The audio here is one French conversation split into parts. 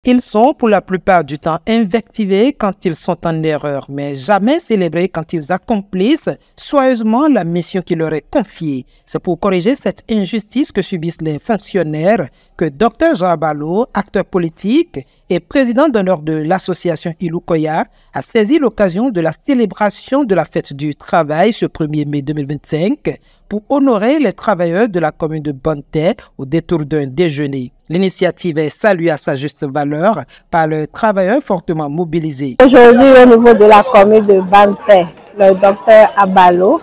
qu'ils sont pour la plupart du temps invectivés quand ils sont en erreur, mais jamais célébrés quand ils accomplissent soigneusement la mission qui leur est confiée. C'est pour corriger cette injustice que subissent les fonctionnaires que Dr Jean Abalo, acteur politique et président d'honneur de l'association Ilukoya, a saisi l'occasion de la célébration de la fête du travail ce 1er mai 2025 pour honorer les travailleurs de la commune de Banté au détour d'un déjeuner. L'initiative est saluée à sa juste valeur par les travailleurs fortement mobilisés. Aujourd'hui, au niveau de la commune de Banté, le docteur Abalo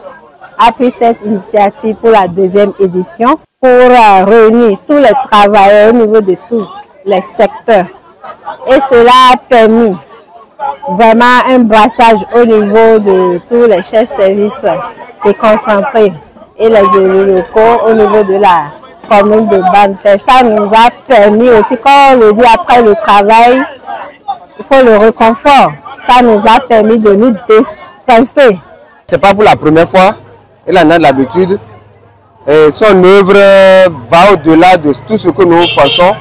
a pris cette initiative pour la 2e édition pour réunir tous les travailleurs au niveau de tous les secteurs. Et cela a permis vraiment un brassage au niveau de tous les chefs de service déconcentrés et les élus locaux au niveau de la commune de Banté. Ça nous a permis aussi, quand on le dit après le travail, il faut le réconfort. Ça nous a permis de nous déstresser. Ce n'est pas pour la première fois, il en a l'habitude. Son œuvre va au-delà de tout ce que nous pensons.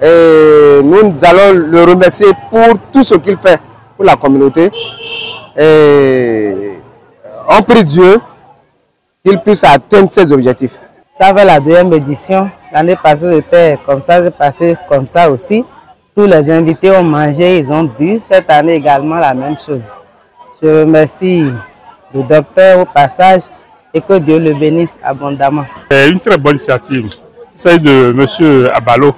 Et nous allons le remercier pour tout ce qu'il fait pour la communauté. Et on prie Dieu qu'il puisse atteindre ses objectifs. Ça va la 2e édition. L'année passée, c'était comme ça, j'ai passé comme ça aussi. Tous les invités ont mangé, ils ont bu. Cette année également, la même chose. Je remercie le docteur au passage et que Dieu le bénisse abondamment. C'est une très bonne initiative. C'est de M. Abalo.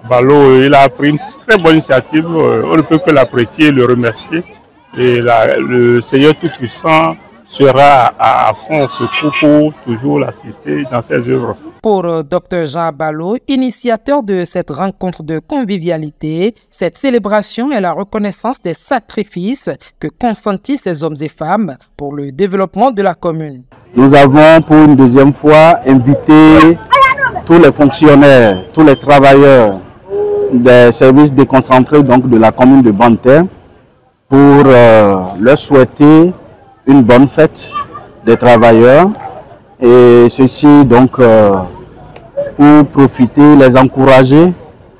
Abalo, il a pris une très bonne initiative. On ne peut que l'apprécier et le remercier. Et le Seigneur Tout-Puissant sera à fond secours pour toujours l'assister dans ses œuvres. Pour Dr Jean Abalo, initiateur de cette rencontre de convivialité, cette célébration est la reconnaissance des sacrifices que consentissent ces hommes et femmes pour le développement de la commune. Nous avons pour une 2e fois invité tous les fonctionnaires, tous les travailleurs des services déconcentrés donc de la commune de Banté pour leur souhaiter une bonne fête des travailleurs et ceci donc pour profiter, les encourager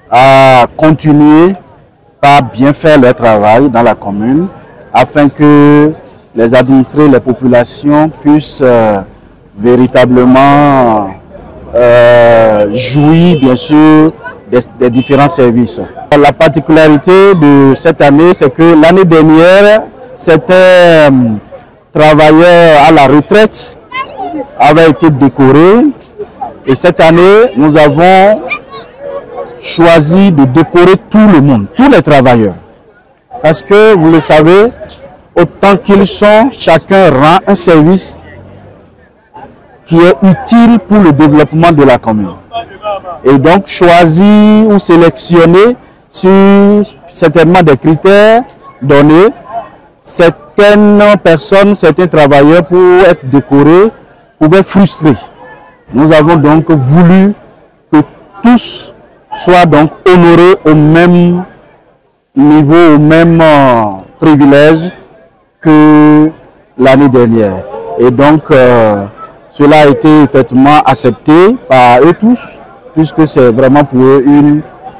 à continuer à bien faire leur travail dans la commune afin que les administrés, les populations puissent véritablement jouir bien sûr des différents services. La particularité de cette année, c'est que l'année dernière, c'était travailleurs à la retraite avaient été décorés et cette année nous avons choisi de décorer tout le monde, tous les travailleurs, parce que vous le savez, autant qu'ils sont, chacun rend un service qui est utile pour le développement de la commune. Et donc choisir ou sélectionner sur certainement des critères donnés certaines personnes, certains travailleurs pour être décorés pouvaient frustrer. Nous avons donc voulu que tous soient donc honorés au même niveau, au même privilège que l'année dernière. Et donc cela a été effectivement accepté par eux tous, puisque c'est vraiment pour eux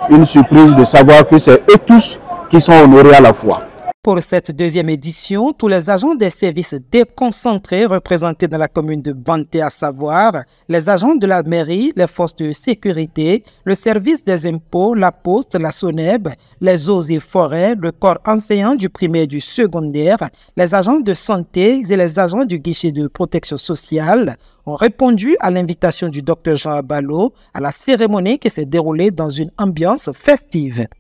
une surprise de savoir que c'est eux tous qui sont honorés à la fois. Pour cette 2e édition, tous les agents des services déconcentrés représentés dans la commune de Banté, à savoir les agents de la mairie, les forces de sécurité, le service des impôts, la poste, la SONEB, les eaux et forêts, le corps enseignant du primaire et du secondaire, les agents de santé et les agents du guichet de protection sociale ont répondu à l'invitation du Dr Jean Abalo à la cérémonie qui s'est déroulée dans une ambiance festive.